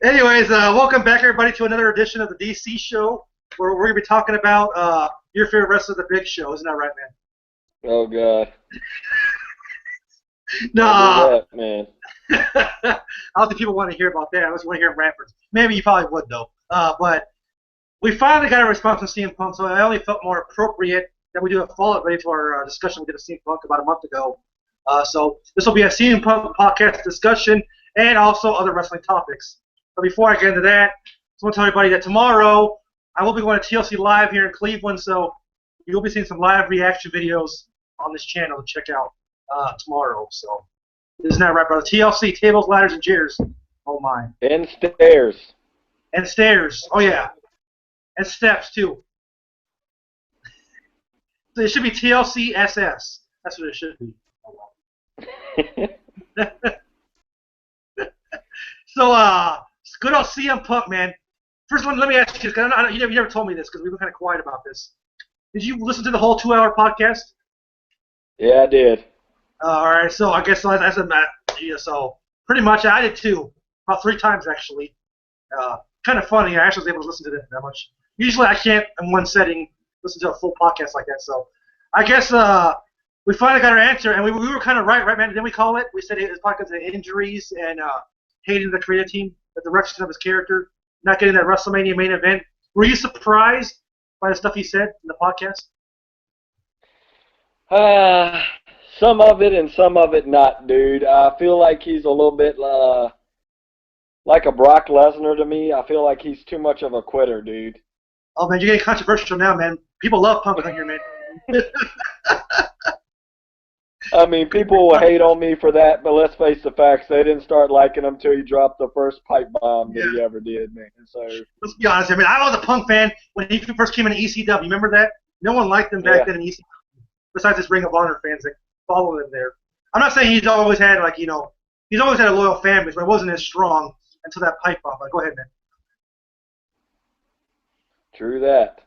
Anyways, welcome back, everybody, to another edition of the DC show, where we're going to be talking about your favorite wrestler, the Big Show. Isn't that right, man? Oh God, don't do Nah, that, man. I don't think people want to hear about that. I just want to hear him rappers. Maybe you probably would, though. But we finally got a response from CM Punk, so I only felt more appropriate that we do a follow-up video to our discussion we did with CM Punk about a month ago. So this will be a CM Punk podcast discussion and also other wrestling topics. But before I get into that, I just want to tell everybody that tomorrow I will be going to TLC Live here in Cleveland, so you'll be seeing some live reaction videos on this channel to check out tomorrow. So isn't that right, brother? TLC, tables, ladders, and chairs. Oh, my. And stairs. And stairs. Oh, yeah. And steps, too. So it should be TLC SS. That's what it should be. So, good old CM Punk, man. First one, let me ask you, because you never told me this, because we've been kind of quiet about this. Did you listen to the whole 2-hour podcast? Yeah, I did. All right, so I guess as a yeah, so pretty much I did too, about 3 times actually. Kind of funny. I actually was able to listen to it that much. Usually I can't in one setting listen to a full podcast like that. So I guess we finally got our answer, and we were kind of right, man. Didn't we call it? We said his podcast had injuries and hating the creative team, the direction of his character, not getting that WrestleMania main event. Were you surprised by the stuff he said in the podcast? Some of it and some of it not, dude. I feel like he's a little bit like a Brock Lesnar to me. I feel like he's too much of a quitter, dude. Oh, man, you're getting controversial now, man. People love Punk on here, man. I mean, people will hate on me for that, but let's face the facts. They didn't start liking him until he dropped the first pipe bomb that he ever did, man. So let's be honest. I mean, I was a Punk fan when he first came into ECW. Remember that? No one liked him back then in ECW, besides his Ring of Honor fans that follow him there. I'm not saying he's always had, like, he's always had a loyal fan base, but it wasn't as strong until that pipe bomb. Like, go ahead, man. True that.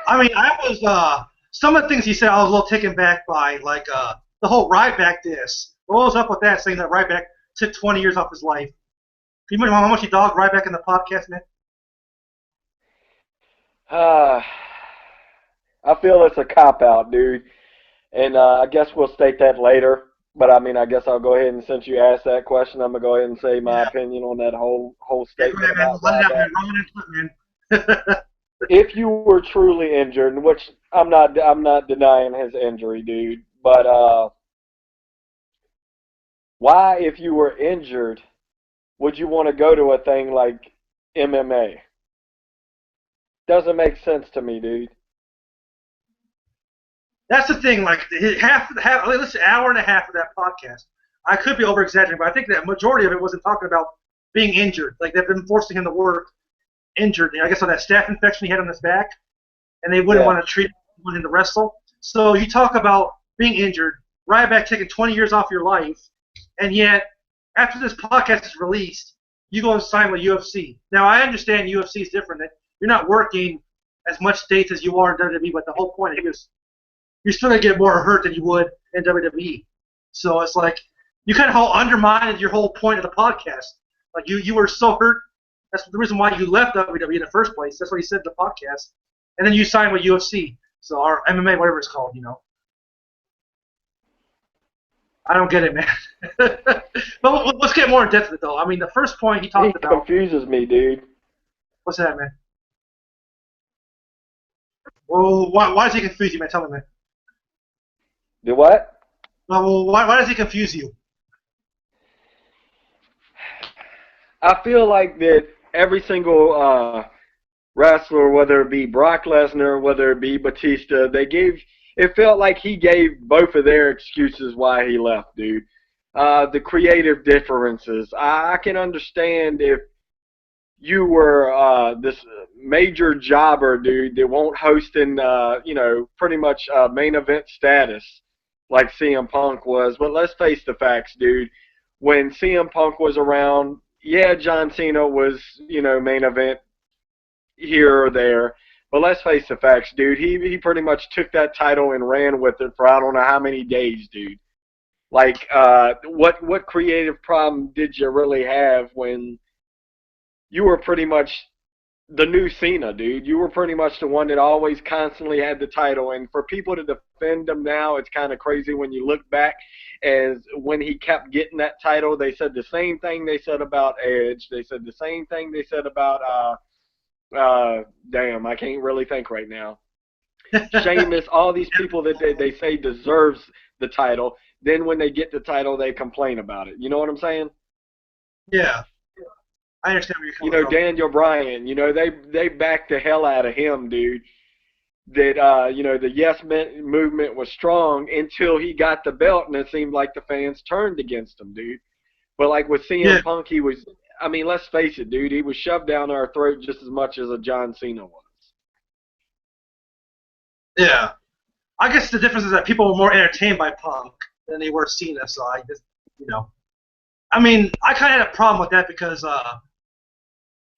I mean, I was, some of the things he said I was a little taken back by, like the whole Ryback diss. What was up with that, saying that Ryback took 20 years off his life? Can you imagine how much he dogged Ryback in the podcast, man? I feel it's a cop-out, dude. And I guess we'll state that later. But, I mean, I guess I'll go ahead and, since you asked that question, I'm going to go ahead and say my opinion on that whole statement about Ryback. If you were truly injured, which I'm not denying his injury, dude. But why, if you were injured, would you want to go to a thing like MMA? Doesn't make sense to me, dude. That's the thing. Like half. Listen, hour and a half of that podcast. I could be over exaggerating, but I think that majority of it wasn't talking about being injured. Like they've been forcing him to work injured. I guess on that staph infection he had on his back, and they wouldn't want to treat him to wrestle. So you talk about being injured, Ryback taking 20 years off your life, and yet after this podcast is released, you go and sign with UFC. Now I understand UFC is different. That you're not working as much dates as you are in WWE, but the whole point is you're still going to get more hurt than you would in WWE. So it's like you kind of undermined your whole point of the podcast. Like you were so hurt. That's the reason why you left WWE in the first place. That's what he said in the podcast. And then you signed with UFC. So, or MMA, whatever it's called, I don't get it, man. But let's get more in depth with it, though. I mean, the first point he talked about. He confuses me, dude. What's that, man? Well, why does he confuse you, man? Tell me, man. Do what? Well, why does he confuse you? I feel like that every single wrestler, whether it be Brock Lesnar, whether it be Batista, it felt like he gave both of their excuses why he left, dude. The creative differences. I can understand if you were this major jobber, dude, that won't host in, pretty much main event status like CM Punk was. But let's face the facts, dude. When CM Punk was around, yeah, John Cena was, main event here or there. But let's face the facts, dude. He pretty much took that title and ran with it for I don't know how many days, dude. Like, what creative problem did you really have when you were pretty much the new Cena, dude? You were pretty much the one that always constantly had the title. And for people to defend him now, it's kind of crazy when you look back. As when he kept getting that title, they said the same thing they said about Edge. They said the same thing they said about damn, I can't really think right now. Sheamus, all these people that they say deserves the title. Then when they get the title, they complain about it. You know what I'm saying? Yeah, I understand where you're You coming know, from. Daniel Bryan, you know, they backed the hell out of him, dude. That you know, the Yes Men movement was strong until he got the belt, and it seemed like the fans turned against him, dude. But like with Yeah, CM Punk, he was, I mean, let's face it, dude, he was shoved down our throat just as much as a John Cena was. yeah. I guess the difference is that people were more entertained by Punk than they were Cena. So I just, you know, I mean, I kind of had a problem with that because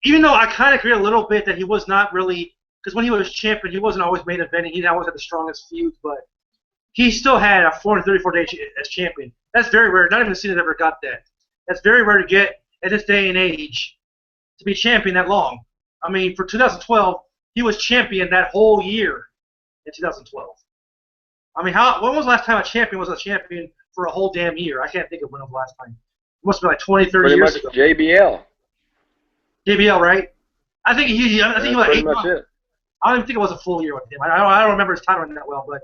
even though I kind of agree a little bit that he was not really, because when he was champion, he wasn't always main eventing. He didn't always had the strongest feuds, but he still had a 434 day as champion. That's very rare. Not even Cena ever got that. That's very rare to get at this day and age to be champion that long. I mean, for 2012, he was champion that whole year in 2012. I mean, when was the last time a champion was a champion for a whole damn year? I can't think of when was the last time. It must have been like 20, 30 Pretty years much ago. JBL. JBL, right? I think he That's was like pretty 8 much months. it. I don't even think it was a full year with him. I don't remember his timeline that well, but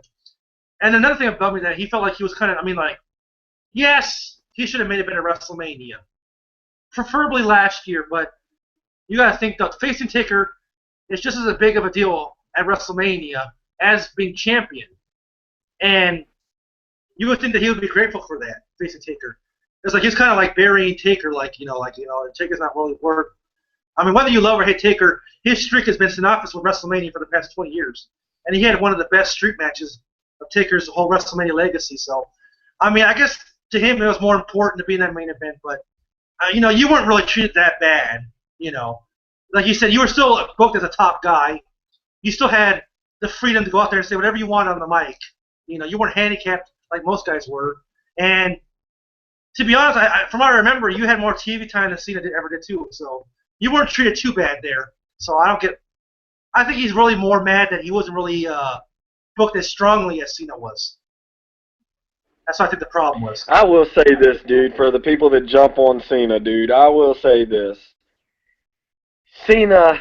and another thing about me that he felt like he was kind of. I mean, like yes, he should have made it at WrestleMania, preferably last year. But you got to think the facing Taker is just as big of a deal at WrestleMania as being champion, and you would think that he would be grateful for that facing Taker. It's like he's kind of like burying Taker, Taker's not really worth. I mean, whether you love or hate Taker, his streak has been synonymous with WrestleMania for the past 20 years, and he had one of the best streak matches of Taker's whole WrestleMania legacy. So, I mean, I guess to him it was more important to be in that main event, but you weren't really treated that bad. You know, like you said, you were still booked as a top guy. You still had the freedom to go out there and say whatever you want on the mic. You weren't handicapped like most guys were, and to be honest, from what I remember, you had more TV time than Cena ever did too. So you weren't treated too bad there. So I don't get. I think he's really more mad that he wasn't really booked as strongly as Cena was. That's what I think the problem was. I will say this, dude, for the people that jump on Cena, dude, I will say this. Cena,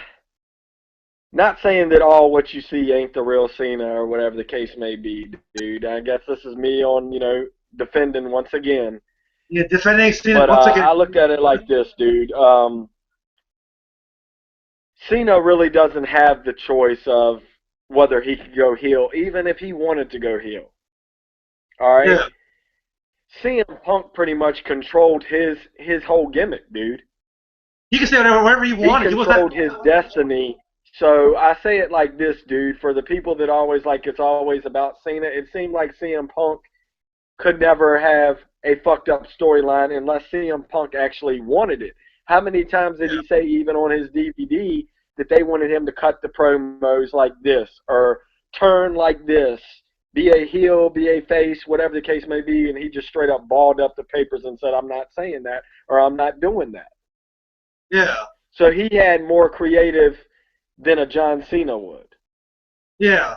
not saying that all what you see ain't the real Cena or whatever the case may be, dude. I guess this is me on, defending once again. Yeah, defending Cena But once again. I looked at it like this, dude. Cena really doesn't have the choice of whether he could go heel, even if he wanted to go heel. All right? Yeah. CM Punk pretty much controlled his whole gimmick, dude. He could say whatever he wanted. He controlled his destiny. So I say it like this, dude. For the people that always like it's always about Cena, it seemed like CM Punk could never have a fucked up storyline unless CM Punk actually wanted it. How many times did he say, even on his DVD, that they wanted him to cut the promos like this or turn like this, be a heel, be a face, whatever the case may be, and he just straight up balled up the papers and said, I'm not saying that or I'm not doing that. Yeah. So he had more creative than a John Cena would. Yeah.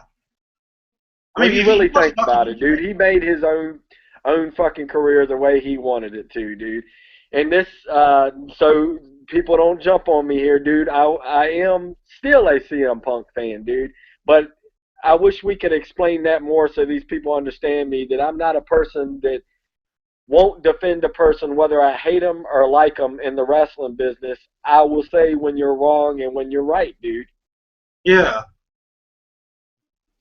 I mean, you really think about it, dude. He made his own fucking career the way he wanted it to, dude. And this, so people don't jump on me here, dude. I am still a CM Punk fan, dude. But I wish we could explain that more so these people understand me, that I'm not a person that won't defend a person whether I hate them or like them in the wrestling business. I will say when you're wrong and when you're right, dude. Yeah.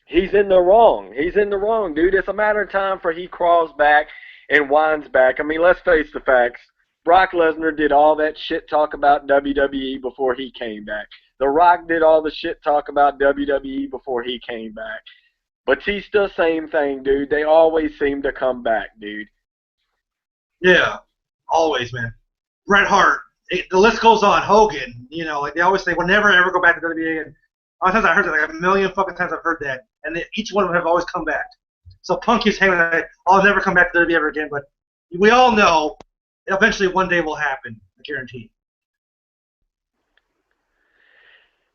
He's in the wrong. He's in the wrong, dude. It's a matter of time for he crawls back and whines back. I mean, let's face the facts. Brock Lesnar did all that shit talk about WWE before he came back. The Rock did all the shit talk about WWE before he came back. Batista, same thing, dude. They always seem to come back, dude. Yeah. Always, man. Bret Hart. The list goes on. Hogan. Like they always say, we'll never ever go back to WWE again. How many times I heard that? Like a million fucking times I've heard that. And each one of them have always come back. So Punk keeps hanging like, I'll never come back to WWE ever again. But we all know eventually one day will happen. I guarantee.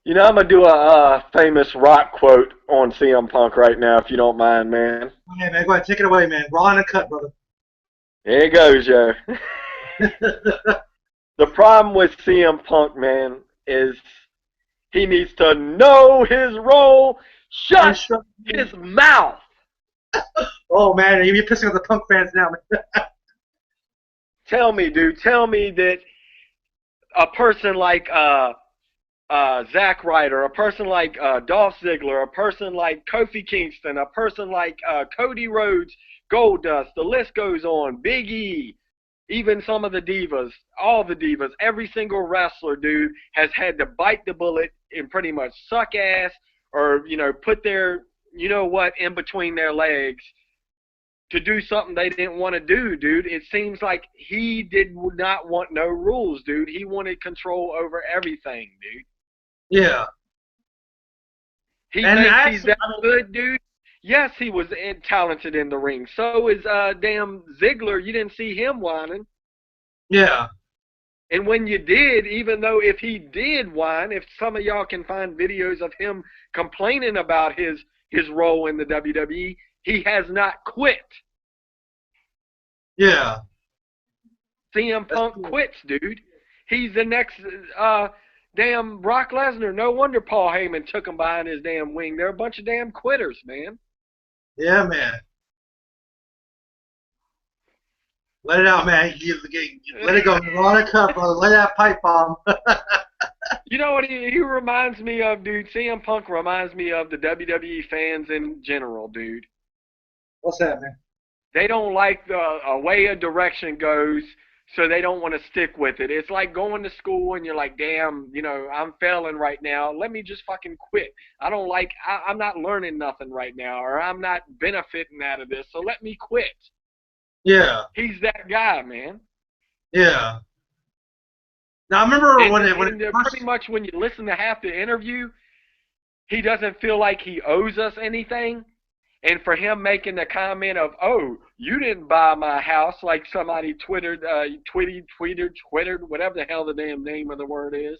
You know, I'm going to do a famous rock quote on CM Punk right now, if you don't mind, man. Okay, man, go ahead, take it away, man. Raw and uncut, brother. Here it goes, yo. The problem with CM Punk, man, is he needs to know his role. Shut his mouth. Oh, man, you're pissing off the Punk fans now, man. Tell me, dude. Tell me that a person like Zack Ryder, a person like Dolph Ziggler, a person like Kofi Kingston, a person like Cody Rhodes, Goldust, the list goes on, Big E, even some of the divas, all the divas, every single wrestler, dude, has had to bite the bullet and pretty much suck ass or, you know, put their, you know what, in between their legs to do something they didn't want to do, dude. It seems like he did not want no rules, dude. He wanted control over everything, dude. Yeah. He thinks he's that good, dude. Yes, he was talented in the ring. So is damn Ziggler. You didn't see him whining. Yeah. And when you did, even though if he did whine, if some of y'all can find videos of him complaining about his role in the WWE, he has not quit. Yeah. CM Punk quits, dude. He's the next damn Brock Lesnar. No wonder Paul Heyman took him behind his damn wing. They're a bunch of damn quitters, man. Yeah, man. Let it out, man. Let it go. Raw and uncut, brother. Let that pipe bomb. You know what he reminds me of, dude? CM Punk reminds me of the WWE fans in general, dude. What's that, man? They don't like the way a direction goes, so they don't want to stick with it. It's like going to school and you're like, damn, you know, I'm failing right now. Let me just fucking quit. I'm not learning nothing right now, or I'm not benefiting out of this, so let me quit. Yeah. He's that guy, man. Yeah. Now, I remember pretty much when you listen to half the interview, he doesn't feel like he owes us anything. And for him making the comment of, oh, you didn't buy my house, like somebody tweeted, whatever the hell the damn name of the word is.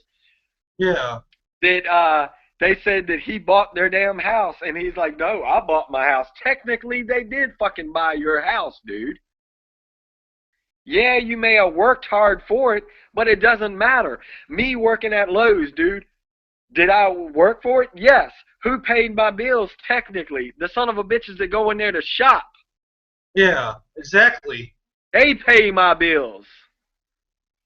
Yeah. That they said that he bought their damn house. And he's like, no, I bought my house. Technically, they did fucking buy your house, dude. Yeah, you may have worked hard for it, but it doesn't matter. Me working at Lowe's, dude, did I work for it? Yes. Who paid my bills, technically? The son of a bitches that go in there to shop. Yeah, exactly. They pay my bills.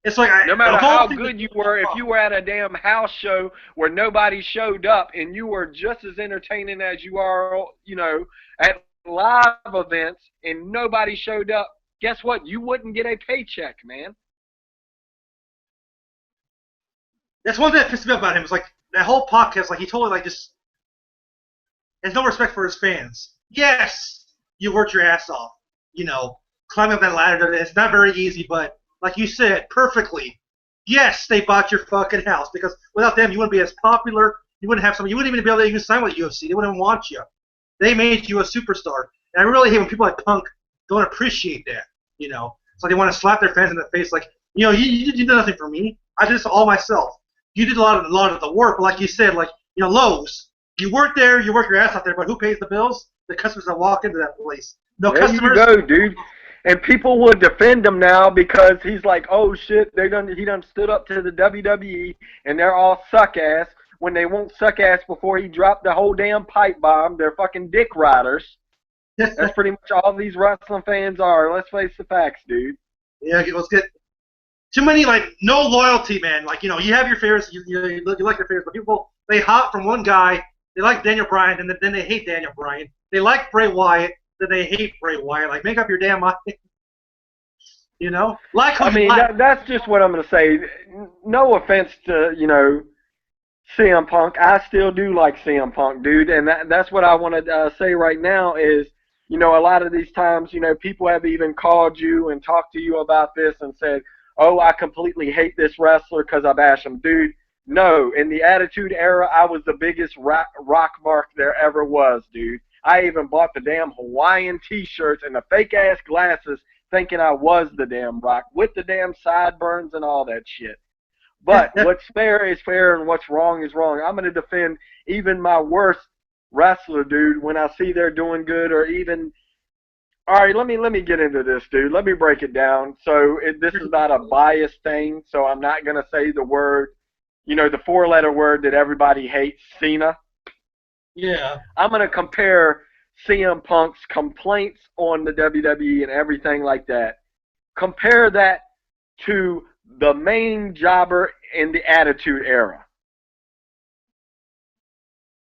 It's like no matter how good you were, if you were at a damn house show where nobody showed up and you were just as entertaining as you are, you know, at live events and nobody showed up, guess what? You wouldn't get a paycheck, man. That's one thing that pissed me off about him. It's like that whole podcast, like he totally like just has no respect for his fans. Yes, you worked your ass off. You know, climbing up that ladder. It's not very easy, but like you said, perfectly. Yes, they bought your fucking house because without them, you wouldn't be as popular. You wouldn't have something. You wouldn't even be able to even sign with UFC. They wouldn't even want you. They made you a superstar. And I really hate when people like Punk don't appreciate that. You know, it's like they want to slap their fans in the face, like, you know, you did nothing for me. I did this all myself. You did a lot of the work, but like you said, like, you know, Lowe's. You work there, you work your ass out there, but who pays the bills? The customers that walk into that place. No there customers. You go, dude. And people would defend him now because he's like, oh shit, he done stood up to the WWE and they're all suck ass when they won't suck ass before he dropped the whole damn pipe bomb. They're fucking dick riders. That's pretty much all these wrestling fans are. Let's face the facts, dude. Yeah, let's get too many, like, no loyalty, man. Like, you know, you have your favorites, you like your favorites, but people, they hop from one guy. They like Daniel Bryan, and then they hate Daniel Bryan. They like Bray Wyatt, then they hate Bray Wyatt. Like, make up your damn mind. You know? That's just what I'm going to say. No offense to, you know, CM Punk. I still do like CM Punk, dude, and that's what I want to say right now is, you know, a lot of these times, you know, people have even called you and talked to you about this and said, oh, I completely hate this wrestler because I bash him. Dude, no. In the Attitude Era, I was the biggest rock mark there ever was, dude. I even bought the damn Hawaiian T-shirts and the fake-ass glasses thinking I was the damn Rock with the damn sideburns and all that shit. But what's fair is fair and what's wrong is wrong. I'm going to defend even my worst wrestler, dude, when I see they're doing good or even. All right, let me get into this, dude. Let me break it down. So this is not a biased thing, so I'm not going to say the word, the 4-letter word that everybody hates, Cena. Yeah. I'm going to compare CM Punk's complaints on the WWE and everything like that. Compare that to the main jobber in the Attitude Era.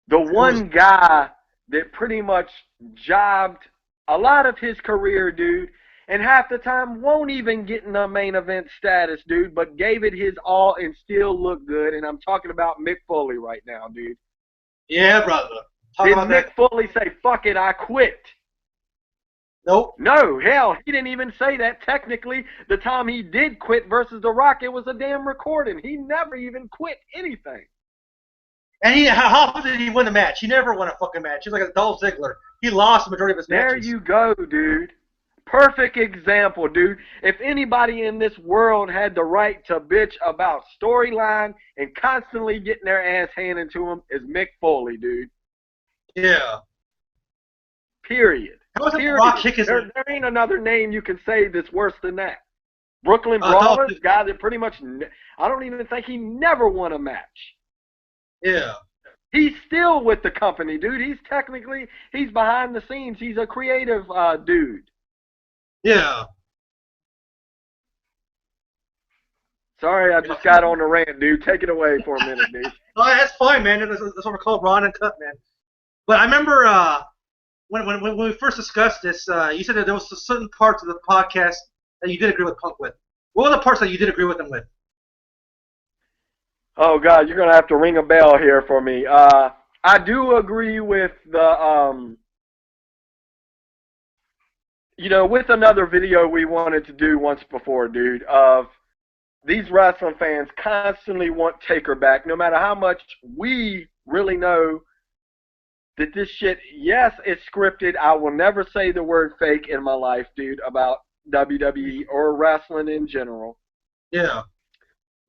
The one guy that pretty much jobbed a lot of his career, dude, and half the time won't even get in the main event status, dude, but gave it his all and still looked good. And I'm talking about Mick Foley right now, dude. Yeah, brother. Did Mick Foley say, fuck it, I quit? Nope. No, hell, he didn't even say that. Technically, the time he did quit versus The Rock, it was a damn recording. He never even quit anything. And how often did he win a match? He never won a fucking match. He's like a Dolph Ziggler. He lost the majority of his matches. There you go, dude. Perfect example, dude. If anybody in this world had the right to bitch about storyline and constantly getting their ass handed to him, is Mick Foley, dude. Yeah. Period. Period. Rock kick there ain't another name you can say that's worse than that. Brooklyn Brawler, guy that pretty much, I don't even think he never won a match. Yeah. He's still with the company, dude. He's behind the scenes. He's a creative dude. Yeah. Sorry, I just got on the rant, dude. Take it away for a minute, dude. Oh, that's fine, man. That's what we call Raw&Uncut, man. But I remember when we first discussed this, you said that there was certain parts of the podcast that you did agree with Punk with. What were the parts that you did agree with him with? Oh, God, you're going to have to ring a bell here for me. I do agree with the, with another video we wanted to do once before, dude, of these wrestling fans constantly want Taker back, no matter how much we really know that this shit, yes, it's scripted. I will never say the word fake in my life, dude, about WWE or wrestling in general. Yeah.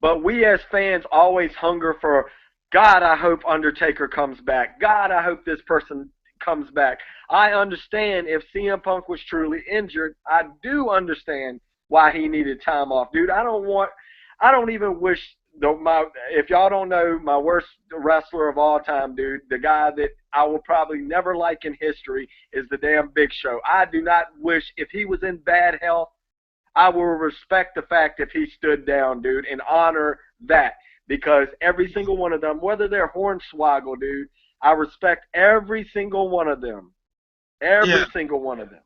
But we as fans always hunger for, God, I hope Undertaker comes back. God, I hope this person comes back. I understand if CM Punk was truly injured. I do understand why he needed time off. Dude, I don't even wish, if y'all don't know, my worst wrestler of all time, dude, the guy that I will probably never like in history is the damn Big Show. I do not wish, if he was in bad health, I will respect the fact if he stood down, dude, and honor that. Because every single one of them, whether they're hornswoggle, dude, I respect every single one of them. Every single one of them.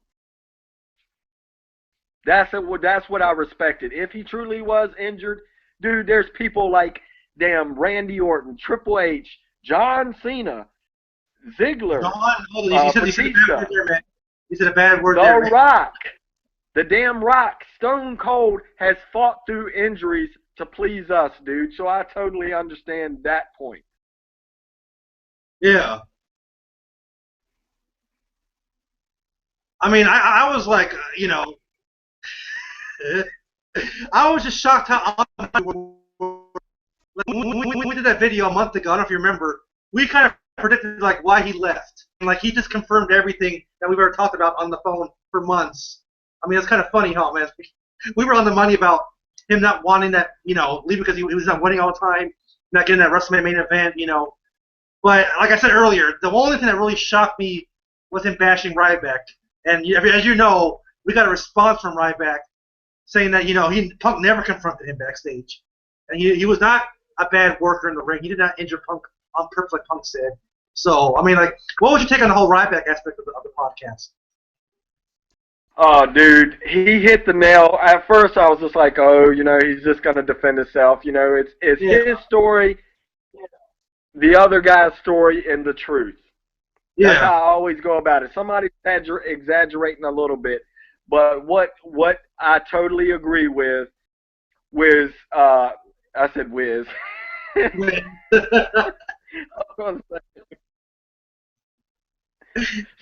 That's what I respected. If he truly was injured, dude, there's people like damn Randy Orton, Triple H, John Cena, Ziggler, Batista, you said a bad word there, The Rock. The damn Rock, Stone Cold, has fought through injuries to please us, dude. So I totally understand that point. Yeah. I mean, I was like, I was just shocked how when we did that video a month ago. I don't know if you remember. We kind of predicted like why he left, and like he just confirmed everything that we've ever talked about on the phone for months. I mean, it's kind of funny how, man, we were on the money about him not wanting that, leaving because he was not winning all the time, not getting that WrestleMania main event, But like I said earlier, the only thing that really shocked me was him bashing Ryback. And as you know, we got a response from Ryback saying that, Punk never confronted him backstage. And he was not a bad worker in the ring. He did not injure Punk on purpose like Punk said. So, I mean, like, what would you take on the whole Ryback aspect of the podcast? Oh, dude, he hit the nail. At first, I was just like, oh, he's just going to defend himself. It's his story, the other guy's story, and the truth. That's how I always go about it. Somebody's exaggerating a little bit, but what I totally agree with, I said Wiz.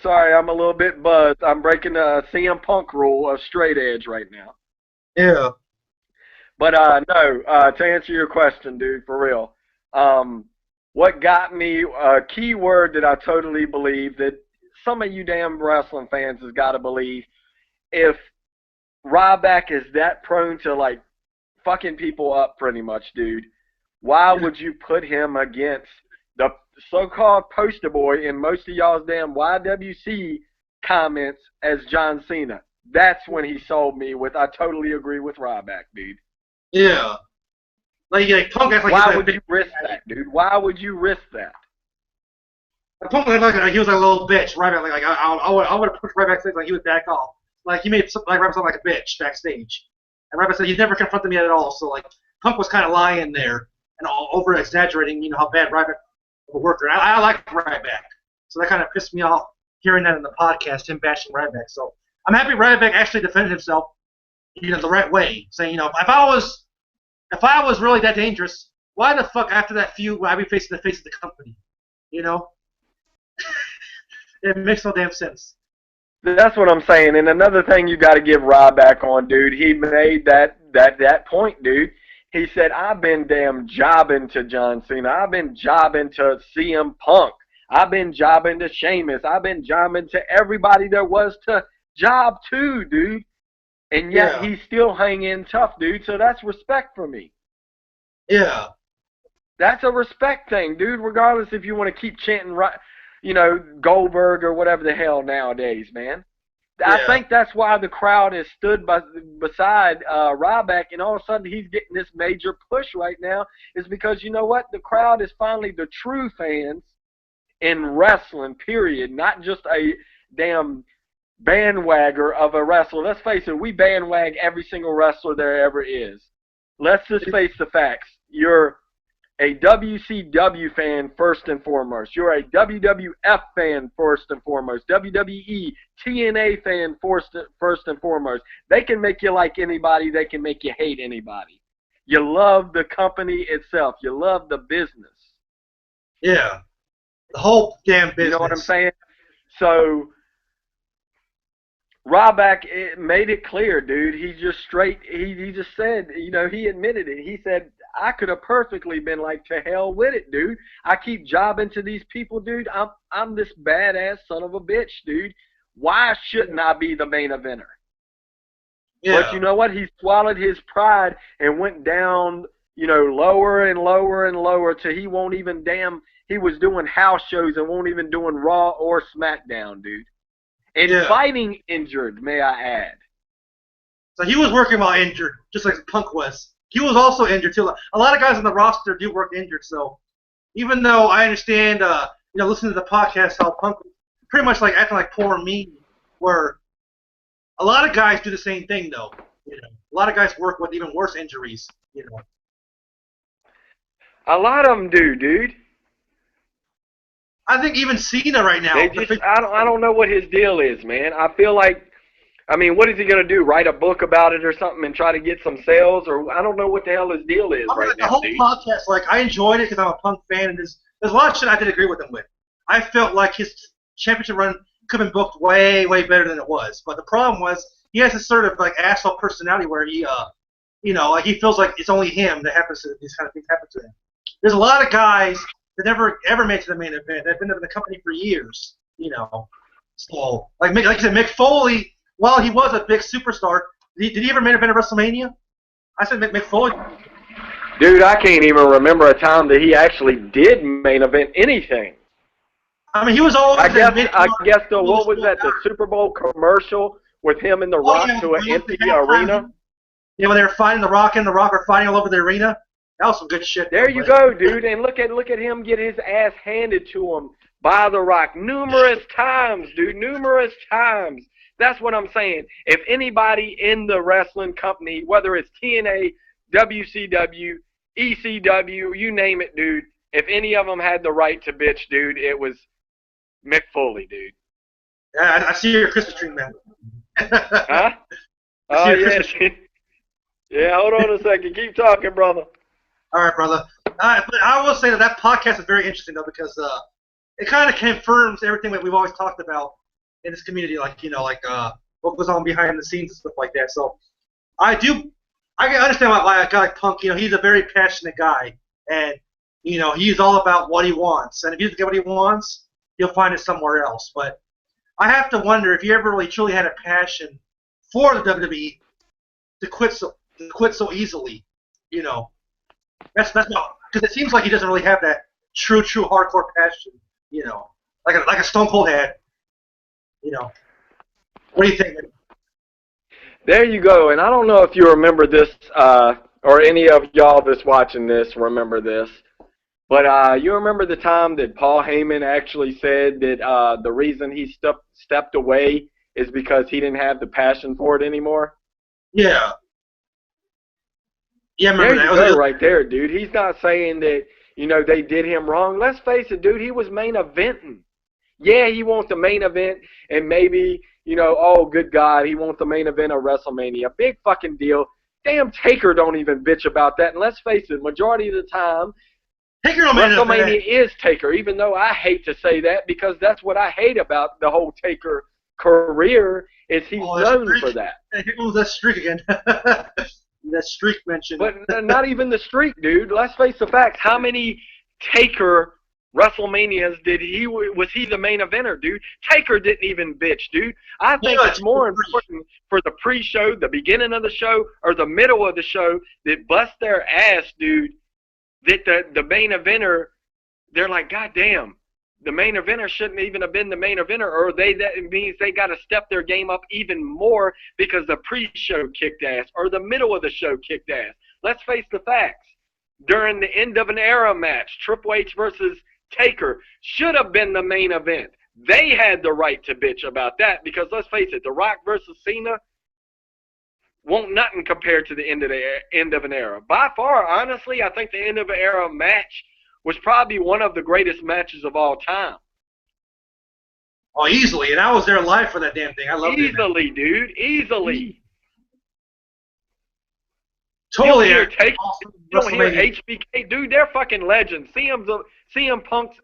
Sorry, I'm a little bit buzzed. I'm breaking the CM Punk rule of straight edge right now. Yeah. But no, to answer your question, dude, for real, what got me a key word that I totally believe that some of you damn wrestling fans has got to believe, if Ryback is that prone to like fucking people up pretty much, dude, why would you put him against the so-called poster boy in most of y'all's damn YWC comments as John Cena? That's when he sold me with, I totally agree with Ryback, dude. Yeah. Like Punk acts like Why he's would you risk that, dude? Why would you risk that? Punk acts like he was like a little bitch. Ryback, like I would have pushed Ryback like he would back off. Like he made like Ryback sound like a bitch backstage. And Ryback said he never confronted me at all. So like Punk was kind of lying there and over exaggerating, how bad Ryback was a worker. And I like Ryback, so that kind of pissed me off hearing that in the podcast, him bashing Ryback. So I'm happy Ryback actually defended himself, the right way, saying, if I was really that dangerous, why the fuck after that feud would I be facing the face of the company? It makes no damn sense. That's what I'm saying. And another thing you got to give Ryback on, dude. He made that point, dude. He said, "I've been damn jobbing to John Cena. I've been jobbing to CM Punk. I've been jobbing to Sheamus. I've been jobbing to everybody there was to job to, dude. And yet he's still hanging tough, dude. So that's respect for me." Yeah. That's a respect thing, dude, regardless if you want to keep chanting, Goldberg or whatever the hell nowadays, man. Yeah. I think that's why the crowd has stood beside Ryback, and all of a sudden he's getting this major push right now, is because, you know what? The crowd is finally the true fans in wrestling, period, not just a damn bandwagger of a wrestler. Let's face it, we bandwag every single wrestler there ever is. Let's just face the facts. You're a WCW fan first and foremost. You're a WWF fan first and foremost. WWE, TNA fan first and foremost. They can make you like anybody. They can make you hate anybody. You love the company itself. You love the business. Yeah. The whole damn business. You know what I'm saying? So Ryback made it clear, dude. He just said, he admitted it. He said, I could have perfectly been like, to hell with it, dude. I keep jobbing to these people, dude. I'm this badass son of a bitch, dude. Why shouldn't I be the main eventer? Yeah. But you know what? He swallowed his pride and went down, lower and lower and lower till he won't even he was doing house shows and won't even doing Raw or SmackDown, dude. And fighting injured, may I add. So he was working while injured, just like Punk was. He was also injured, too. A lot of guys on the roster do work injured, so even though I understand, listening to the podcast, how Punk pretty much like acting like poor me, where a lot of guys do the same thing, though. A lot of guys work with even worse injuries, A lot of them do, dude. I think even Cena right now. I don't know what his deal is, man. I feel like, what is he going to do? Write a book about it or something and try to get some sales? Or I don't know what the hell his deal is right now, the whole dude. podcast, I enjoyed it because I'm a Punk fan, and there's a lot of shit I did agree with him with. I felt like his championship run could have been booked way, way better than it was. But the problem was he has this sort of asshole personality where he, he feels like it's only him that happens to these kind of things happen to him. There's a lot of guys that never ever made it to the main event. They've been in the company for years, So, like I said, Mick Foley, while he was a big superstar, did he ever main event at WrestleMania? I said Mick Foley. Dude, I can't even remember a time that he actually did main event anything. He was always. I guess what was that? The Super Bowl commercial with him and The Rock to an empty arena. Yeah, when they were fighting The Rock and The Rock are fighting all over the arena. That was some good shit. There you go, dude. And look at him get his ass handed to him by The Rock numerous times, dude. Numerous times. That's what I'm saying. If anybody in the wrestling company, whether it's TNA, WCW, ECW, you name it, dude, if any of them had the right to bitch, dude, it was Mick Foley, dude. Yeah, I see your Christmas tree, man. Huh? Oh, yeah. Yeah, hold on a second. Keep talking, brother. All right, brother. But I will say that podcast is very interesting, though, because it kind of confirms everything that we've always talked about in this community, like what goes on behind the scenes and stuff like that. So I can understand why a guy like Punk, he's a very passionate guy, and he's all about what he wants, and if he doesn't get what he wants, he'll find it somewhere else. But I have to wonder if he ever really truly had a passion for the WWE to quit so easily. That's not, because it seems like he doesn't really have that true hardcore passion. Like a Stone Cold had. What do you think? There you go. And I don't know if you remember this, or any of y'all that's watching this remember this, but you remember the time that Paul Heyman actually said that the reason he stepped away is because he didn't have the passion for it anymore? Yeah. Yeah, I remember there that. You go, right there, dude. He's not saying that, they did him wrong. Let's face it, dude, he was main eventing. Yeah, he wants the main event, and maybe, oh, good God, he wants the main event of WrestleMania. Big fucking deal. Damn, Taker don't even bitch about that. And let's face it, majority of the time, WrestleMania is Taker, even though I hate to say that because that's what I hate about the whole Taker career is he's known for that. Here goes that streak again. That streak mentioned. But not even the streak, dude. Let's face the facts. How many Taker WrestleManias was he the main eventer, dude? Taker didn't even bitch, dude. I think it's more important for the pre-show, the beginning of the show, or the middle of the show that bust their ass, dude, that the main eventer, they're like, God damn, the main eventer shouldn't even have been the main eventer, or that means they got to step their game up even more because the pre-show kicked ass, or the middle of the show kicked ass. Let's face the facts. During the end of an era match, Triple H versus Taker should have been the main event. They had the right to bitch about that because let's face it, The Rock versus Cena won't nothing compared to the end of an era. By far, honestly, I think the end of an era match was probably one of the greatest matches of all time. Oh, easily, and I was there live for that damn thing. I love it. Easily, dude, easily. Totally. You don't hear HBK, dude. They're fucking legends. CM Punk's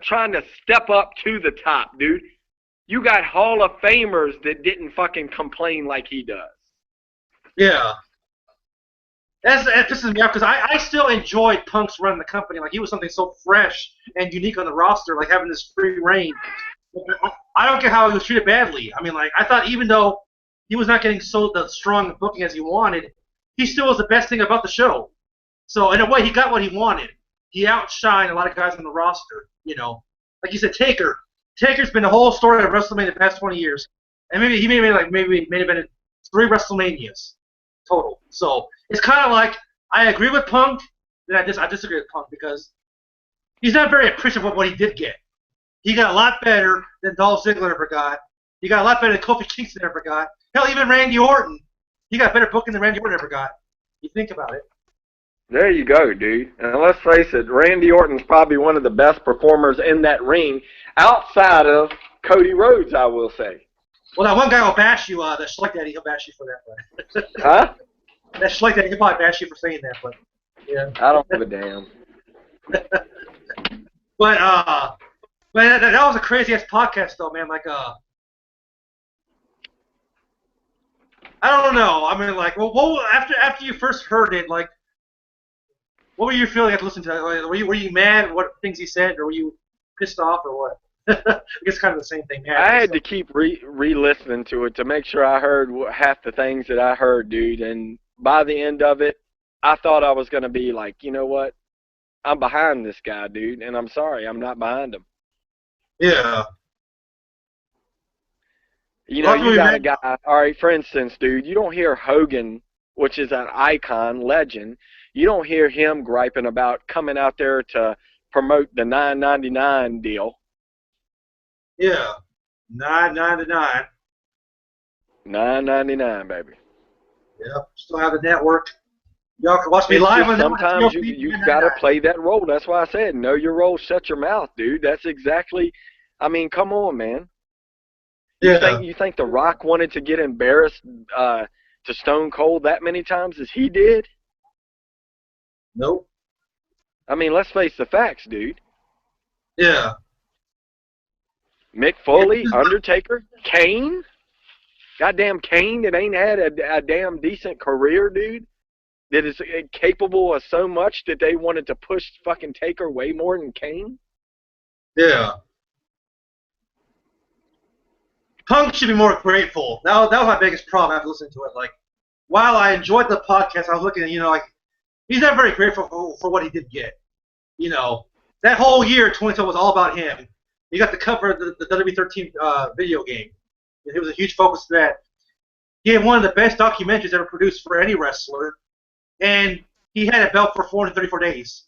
trying to step up to the top, dude. You got Hall of Famers that didn't fucking complain like he does. Yeah. That pisses me off because I still enjoyed Punk's running the company. Like, he was something so fresh and unique on the roster, like having this free reign. I don't care how he was treated badly. I mean, like, I thought even though he was not getting the strong booking as he wanted, he still was the best thing about the show. So, in a way, he got what he wanted. He outshined a lot of guys on the roster, Like you said, Taker. Taker's been the whole story of WrestleMania the past 20 years. And maybe he may have been in 3 WrestleManias total. So, it's kind of like, I agree with Punk, then I disagree with Punk because he's not very appreciative of what he did get. He got a lot better than Dolph Ziggler ever got. He got a lot better than Kofi Kingston ever got. Hell, even Randy Orton. He got better booking than Randy Orton ever got. You think about it. There you go, dude. And let's face it, Randy Orton's probably one of the best performers in that ring outside of Cody Rhodes, I will say. Well, that one guy will bash you, that Schleck Daddy, he'll bash you for that. But huh? That Schleck Daddy, he'll probably bash you for saying that, but yeah. I don't give a damn. But that was a crazy-ass podcast, though, man. Like, I don't know. I mean, like, well, after you first heard it, like, what were you feeling after listening to it? Like, were you mad at what things he said, or were you pissed off, or what? I guess kind of the same thing. I had to keep re-listening to it to make sure I heard half the things that I heard, dude. And by the end of it, I thought I was going to be like, you know what? I'm behind this guy, dude, and I'm sorry, I'm not behind him. Yeah. You got a guy, all right, for instance, dude, you don't hear Hogan, which is an icon, legend, you don't hear him griping about coming out there to promote the $9.99 deal. Yeah, $9.99. $9.99, baby. Yeah, still have the network. Y'all can watch me live on sometimes you've got to play that role. That's why I said, know your role, shut your mouth, dude. That's exactly, I mean, come on, man. You think The Rock wanted to get embarrassed to Stone Cold that many times as he did? Nope. I mean, let's face the facts, dude. Yeah. Mick Foley, Undertaker, Kane. Goddamn Kane that ain't had a damn decent career, dude. That is capable of so much that they wanted to push fucking Taker way more than Kane. Yeah. Punk should be more grateful. That was my biggest problem after listening to it. Like, while I enjoyed the podcast, I was looking at, like, he's not very grateful for what he did get. That whole year, 2012 was all about him. He got the cover of the WWE13 video game. It was a huge focus to that. He had one of the best documentaries ever produced for any wrestler, and he had a belt for 434 days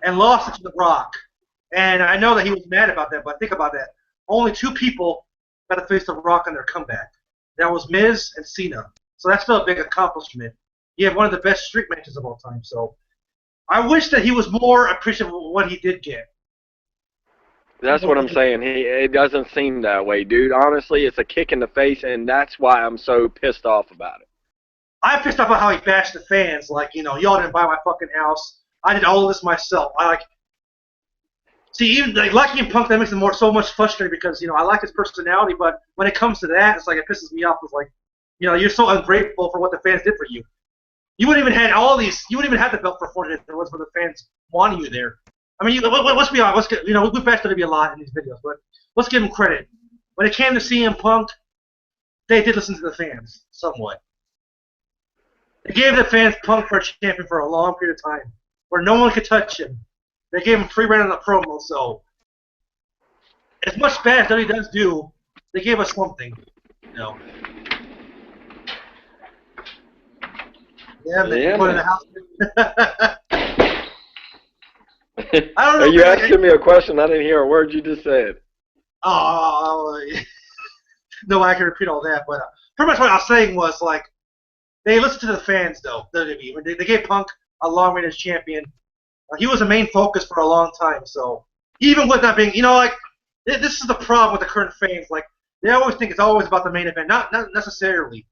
and lost it to The Rock. And I know that he was mad about that, but think about that. Only 2 people got to face The Rock on their comeback. That was Miz and Cena. So that's still a big accomplishment. He had one of the best street matches of all time. So I wish that he was more appreciative of what he did get. That's what I'm saying. It doesn't seem that way, dude. Honestly, it's a kick in the face, and that's why I'm so pissed off about it. I'm pissed off about how he bashed the fans. Like, y'all didn't buy my fucking house. I did all of this myself. See, even like Lucky and Punk, that makes him so much frustrating because, I like his personality, but when it comes to that, it's like it pisses me off. It's like, you're so ungrateful for what the fans did for you. You wouldn't even have you wouldn't even have the belt for 4 days if it was for the fans wanting you there. I mean, let's be honest. We bashed WWE a lot in these videos, but let's give him credit. When it came to CM Punk, they did listen to the fans somewhat. They gave the fans Punk for a champion for a long period of time, where no one could touch him. They gave him free reign on the promo, so as much bad as WWE does do, they gave us something, Yeah, man. Put in the house. I don't know. Are you asking me a question? I didn't hear a word you just said. Oh, no, I can repeat all that, but pretty much what I was saying was, like, they listened to the fans, though. They gave Punk a long reign as champion. He was a main focus for a long time, so even with that being, this is the problem with the current fans. Like, they always think it's always about the main event, not necessarily,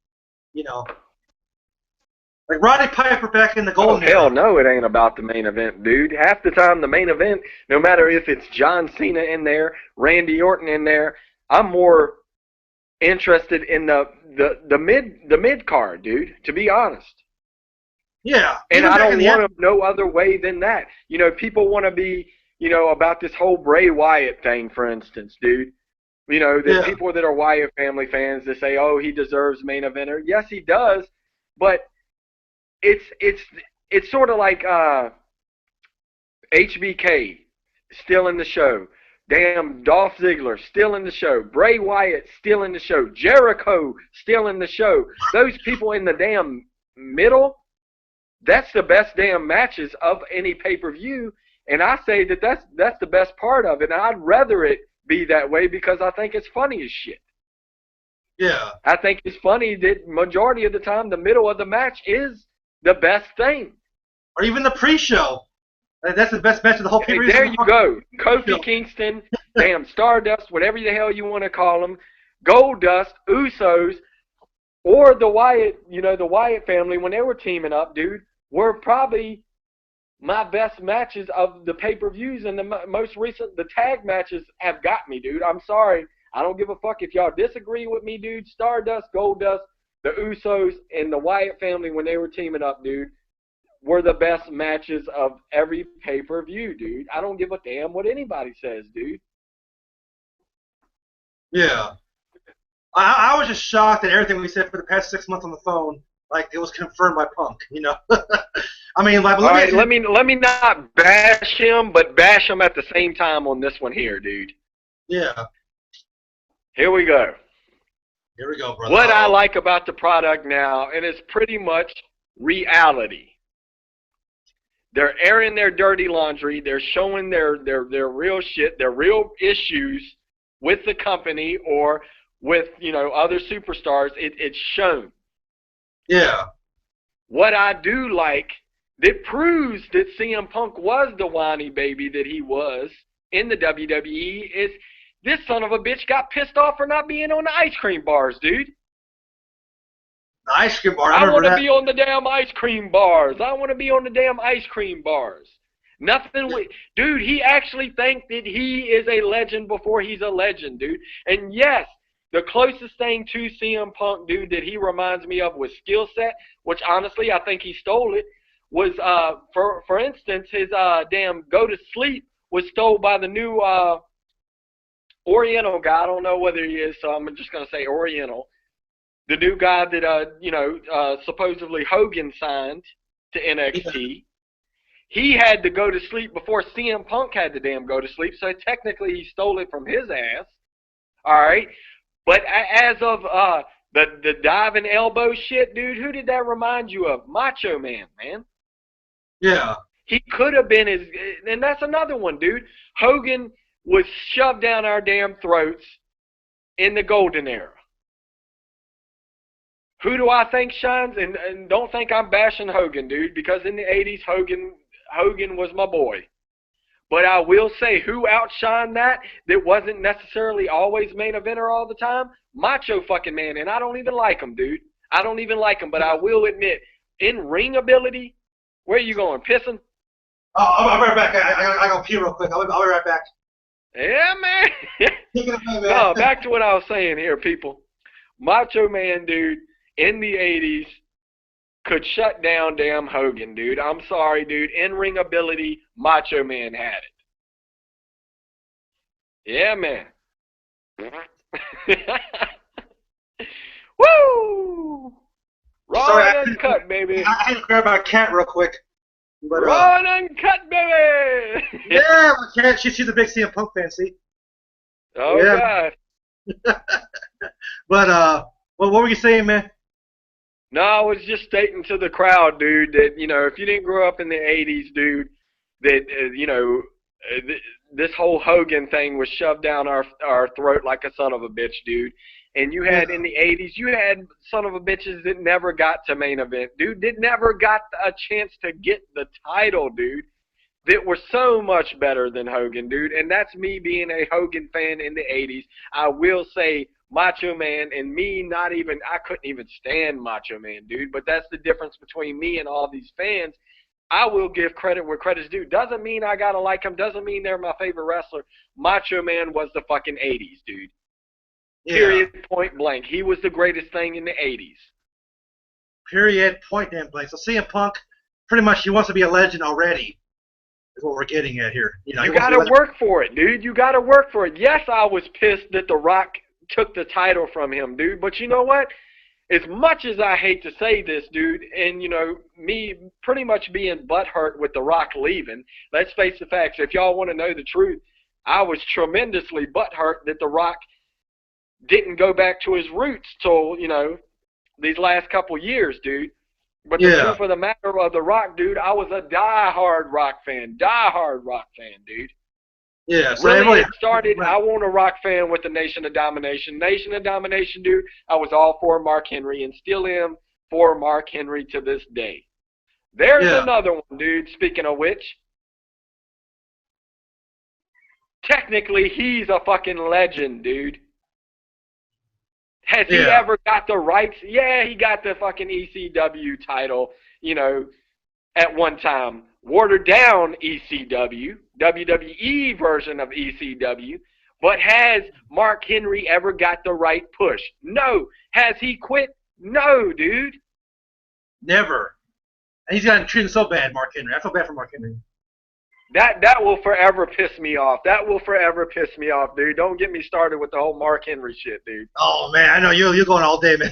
Like Roddy Piper back in the Golden Era. Hell no, it ain't about the main event, dude. Half the time, the main event, no matter if it's John Cena in there, Randy Orton in there, I'm more interested in the mid card, dude. To be honest. Yeah. And I don't want them no other way than that. People want to be, about this whole Bray Wyatt thing, for instance, dude. The people that are Wyatt family fans that say, oh, he deserves main eventer. Yes, he does, but it's sort of like HBK still in the show. Damn, Dolph Ziggler still in the show. Bray Wyatt still in the show. Jericho still in the show. Those people in the damn middle, that's the best damn matches of any pay-per-view. And I say that's the best part of it. And I'd rather it be that way because I think it's funny as shit. Yeah. I think it's funny that majority of the time the middle of the match is the best thing. Or even the pre-show. That's the best match of the whole pay-per-view. There you go. Kofi Kingston, damn Stardust, whatever the hell you want to call them, Goldust, Usos, or the Wyatt, the Wyatt family when they were teaming up, dude, were probably my best matches of the pay-per-views, and the most recent, the tag matches have got me, dude. I'm sorry. I don't give a fuck if y'all disagree with me, dude. Stardust, Goldust, the Usos, and the Wyatt family when they were teaming up, dude, were the best matches of every pay-per-view, dude. I don't give a damn what anybody says, dude. Yeah. I was just shocked at everything we said for the past 6 months on the phone. Like, it was confirmed by Punk, I mean, like, let me not bash him, but bash him at the same time on this one here, dude. Yeah. Here we go. Here we go, brother. What I like about the product now, and it's pretty much reality. They're airing their dirty laundry. They're showing their real shit, their real issues with the company or with, other superstars. It's shown. Yeah. What I do like that proves that CM Punk was the whiny baby that he was in the WWE is this son of a bitch got pissed off for not being on the ice cream bars, dude. The ice cream bar. I want to be on the damn ice cream bars. I want to be on the damn ice cream bars. Nothing. Dude, he actually thinks that he is a legend before he's a legend, dude. And yes, the closest thing to CM Punk, dude, that he reminds me of was skill set, which honestly I think he stole it. Was for instance, his damn go to sleep was stole by the new Oriental guy. I don't know whether he is, so I'm just gonna say Oriental. The new guy that supposedly Hogan signed to NXT. He had to go to sleep before CM Punk had to damn go to sleep, so technically he stole it from his ass. All right, but as of the diving elbow shit, dude, who did that remind you of? Macho Man, man. Yeah. He could have been his, and that's another one, dude. Hogan was shoved down our damn throats in the golden era. Who do I think shines? And don't think I'm bashing Hogan, dude, because in the 80s, Hogan was my boy. But I will say who outshined that wasn't necessarily always main eventer all the time? Macho fucking Man, and I don't even like him, dude. I don't even like him, but I will admit, in ring ability, where are you going, pissing? Oh, I'll be right back. I go pee real quick. I'll be right back. Yeah, man. No, back to what I was saying here, people. Macho Man, dude, in the 80s, could shut down damn Hogan, dude. I'm sorry, dude. In-ring ability, Macho Man had it. Yeah, man. Woo! Raw and Uncut, baby. I had to grab my cat real quick. But, Raw and Uncut, baby! Yeah, my cat. She's a big CM Punk fan, see? Oh, yeah. God. But, what were you saying, man? No, I was just stating to the crowd, dude, that, if you didn't grow up in the 80s, dude, that, this whole Hogan thing was shoved down our throat like a son of a bitch, dude. And you had, in the 80s, you had son of a bitches that never got to main event, dude, that never got a chance to get the title, dude, that were so much better than Hogan, dude. And that's me being a Hogan fan in the 80s. I will say, Macho Man and me I couldn't even stand Macho Man, dude, but that's the difference between me and all these fans. I will give credit where credit's due. Doesn't mean I gotta like them, doesn't mean they're my favorite wrestler. Macho Man was the fucking 80s, dude. Yeah. Period, point blank. He was the greatest thing in the 80s. Period, point blank. So CM Punk, pretty much he wants to be a legend already, is what we're getting at here. You gotta work for it, dude. You gotta work for it. Yes, I was pissed that The Rock took the title from him, dude. But you know what? As much as I hate to say this, dude, and, me pretty much being butthurt with The Rock leaving, let's face the facts. If y'all want to know the truth, I was tremendously butthurt that The Rock didn't go back to his roots till, these last couple years, dude. But the truth of the matter of The Rock, dude, I was a die-hard Rock fan, dude. Yeah, so really, it started, I want a Rock fan with the Nation of Domination. Nation of Domination, dude, I was all for Mark Henry and still am for Mark Henry to this day. There's another one, dude, speaking of which. Technically, he's a fucking legend, dude. Has he ever got the rights? Yeah, he got the fucking ECW title, at one time. Watered down ECW, WWE version of ECW, but has Mark Henry ever got the right push? No. Has he quit? No, dude. Never. And he's gotten treated so bad, Mark Henry. I feel bad for Mark Henry. That will forever piss me off. That will forever piss me off, dude. Don't get me started with the whole Mark Henry shit, dude. Oh, man, I know you're going all day, man.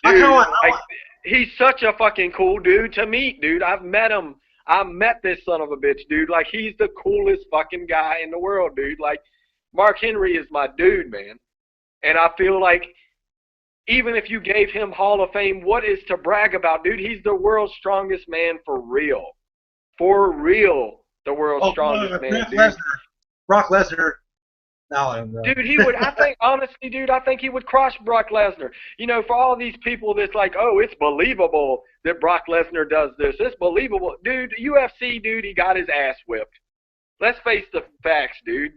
Dude, he's such a fucking cool dude to meet, dude. I've met him. I met this son of a bitch, dude. Like, he's the coolest fucking guy in the world, dude. Like, Mark Henry is my dude, man. And I feel like even if you gave him Hall of Fame, what is to brag about, dude? He's the world's strongest man for real. For real, the world's strongest man, dude. Brock Lesnar. No, dude, he would, I think, honestly, dude, I think he would crush Brock Lesnar. For all these people that's like, oh, it's believable that Brock Lesnar does this. It's believable. Dude, UFC, dude, he got his ass whipped. Let's face the facts, dude.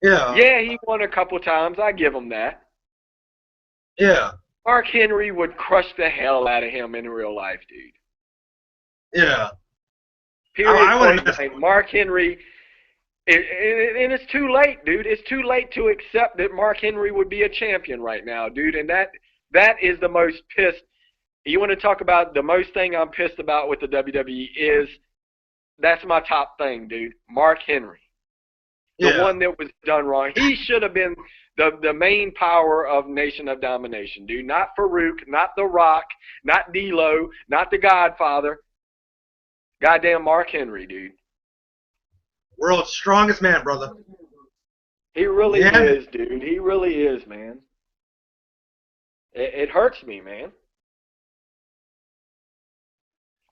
Yeah. Yeah, he won a couple times. I give him that. Yeah. Mark Henry would crush the hell out of him in real life, dude. Yeah. Period. I Point would. blank. Mark Henry. And it's too late, dude. It's too late to accept that Mark Henry would be a champion right now, dude. And that is the most pissed. You want to talk about the most thing I'm pissed about with the WWE is that's my top thing, dude. Mark Henry. The one that was done wrong. He should have been the main power of Nation of Domination, dude. Not Farouk, not The Rock, not D'Lo, not The Godfather. Goddamn Mark Henry, dude. World's strongest man, brother. He really is, dude. He really is, man. It hurts me, man.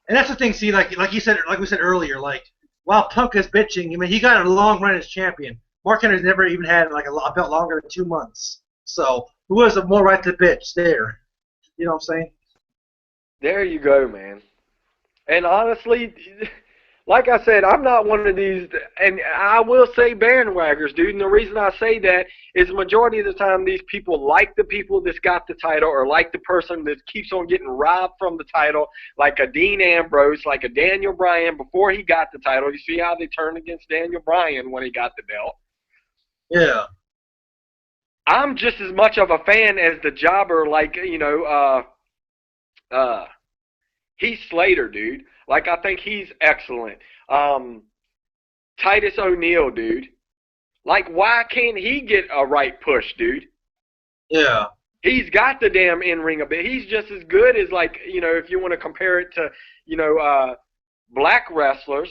And that's the thing. See, like you said, like we said earlier, like while Punk is bitching, I mean, he got a long run as champion. Mark Henry's never even had like a belt longer than 2 months. So who has the more right to bitch there? You know what I'm saying? There you go, man. And honestly, like I said, I'm not one of these, and I will say bandwaggers, dude. And the reason I say that is the majority of the time these people like the people that's got the title or like the person that keeps on getting robbed from the title, like a Dean Ambrose, like a Daniel Bryan before he got the title. You see how they turned against Daniel Bryan when he got the belt? Yeah. I'm just as much of a fan as the jobber, like, Heath Slater, dude. Like, I think he's excellent. Titus O'Neil, dude. Like, why can't he get a right push, dude? Yeah. He's got the damn in-ring a bit. He's just as good as, like, if you want to compare it to, black wrestlers,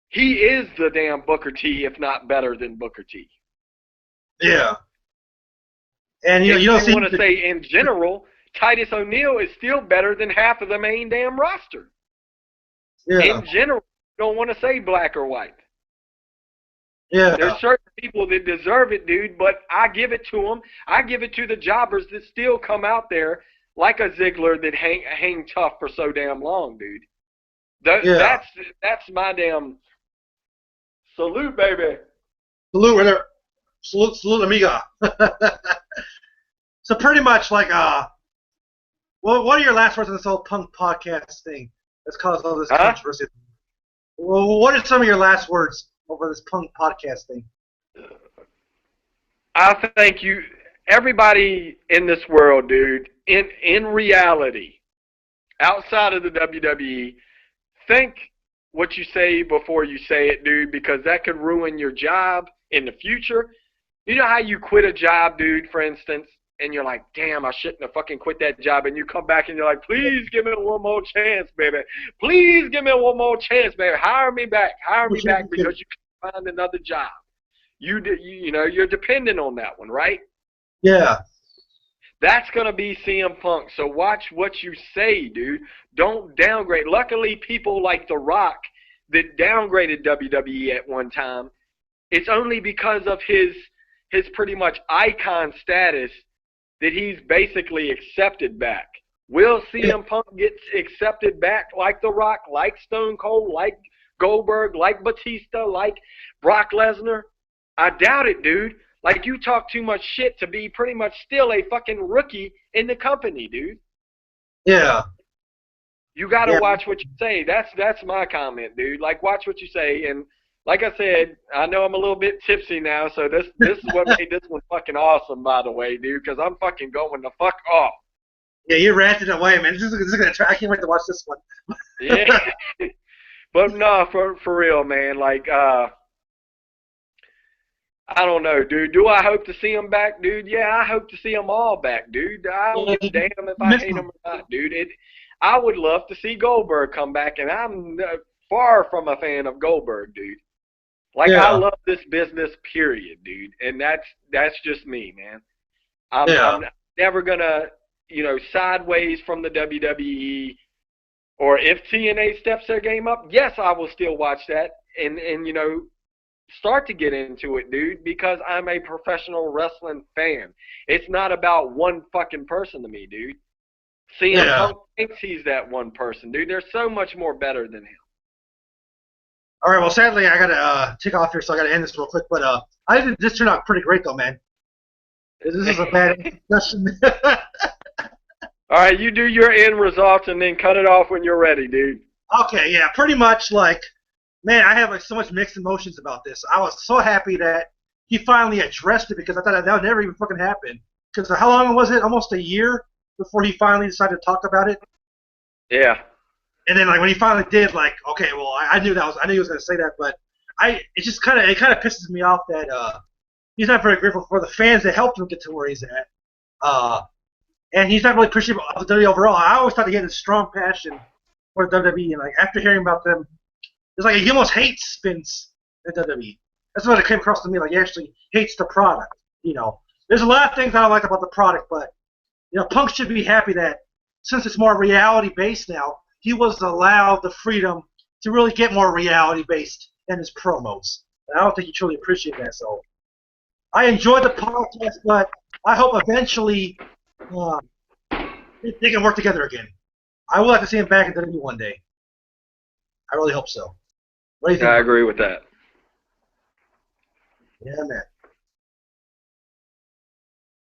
he is the damn Booker T, if not better than Booker T. Yeah. And, you don't see... I want to say, in general, Titus O'Neil is still better than half of the main damn roster. Yeah. In general, you don't want to say black or white. Yeah. There's certain people that deserve it, dude, but I give it to them. I give it to the jobbers that still come out there like a Ziggler that hang tough for so damn long, dude. That's my damn salute, baby. Salute, brother. Salute, amiga. So pretty much like, well, what are your last words on this whole Punk podcast thing that's caused all this controversy? Well, what are some of your last words over this Punk podcast thing? I think everybody in this world, dude, in reality, outside of the WWE, think what you say before you say it, dude, because that could ruin your job in the future. You know how you quit a job, dude, for instance, and you're like, damn, I shouldn't have fucking quit that job, and you come back and you're like, please give me one more chance, baby. Please give me one more chance, baby. Hire me back because you can find another job. You're dependent on that one, right? Yeah. That's going to be CM Punk. So watch what you say, dude. Don't downgrade. Luckily, people like The Rock that downgraded WWE at one time, it's only because of his pretty much icon status that he's basically accepted back. Will CM Punk get accepted back like The Rock, like Stone Cold, like Goldberg, like Batista, like Brock Lesnar? I doubt it, dude. Like, you talk too much shit to be pretty much still a fucking rookie in the company, dude. Yeah. You got to watch what you say. That's my comment, dude. Like, watch what you say. And like I said, I know I'm a little bit tipsy now, so this is what made this one fucking awesome, by the way, dude, because I'm fucking going the fuck off. Yeah, you ranted away, man. This is gonna try. I can't wait to watch this one. Yeah. But no, for real, man. Like, I don't know, dude. Do I hope to see him back, dude? Yeah, I hope to see them all back, dude. I don't give a damn if I hate him or not, dude. I would love to see Goldberg come back, and I'm far from a fan of Goldberg, dude. Like, I love this business, period, dude. And that's just me, man. I'm never gonna, sideways from the WWE. Or if TNA steps their game up, yes, I will still watch that and start to get into it, dude, because I'm a professional wrestling fan. It's not about one fucking person to me, dude. CM Punk thinks he's that one person, dude. There's so much more better than him. All right, well, sadly, I got to take off here, so I got to end this real quick. But I think this turned out pretty great, though, man. This is a bad discussion. All right, you do your end results and then cut it off when you're ready, dude. Okay, yeah, pretty much like Man, I have like so much mixed emotions about this. I was so happy that he finally addressed it because I thought that would never even fucking happen. Because how long was it? Almost a year before he finally decided to talk about it. Yeah. And then like when he finally did, like, okay, well, I knew he was gonna say that, but it just kind of pisses me off that he's not very grateful for the fans that helped him get to where he's at. And he's not really appreciative of the WWE overall. I always thought he had a strong passion for WWE, and like after hearing about them, it's like he almost hates Vince at WWE. That's what it came across to me. Like he actually hates the product. There's a lot of things I don't like about the product, but Punk should be happy that since it's more reality based now, he was allowed the freedom to really get more reality based in his promos. And I don't think he truly appreciated that. So I enjoyed the podcast, but I hope eventually they can work together again. I would like to see him back in WWE one day. I really hope so. What do you think? I agree with that. Yeah, man.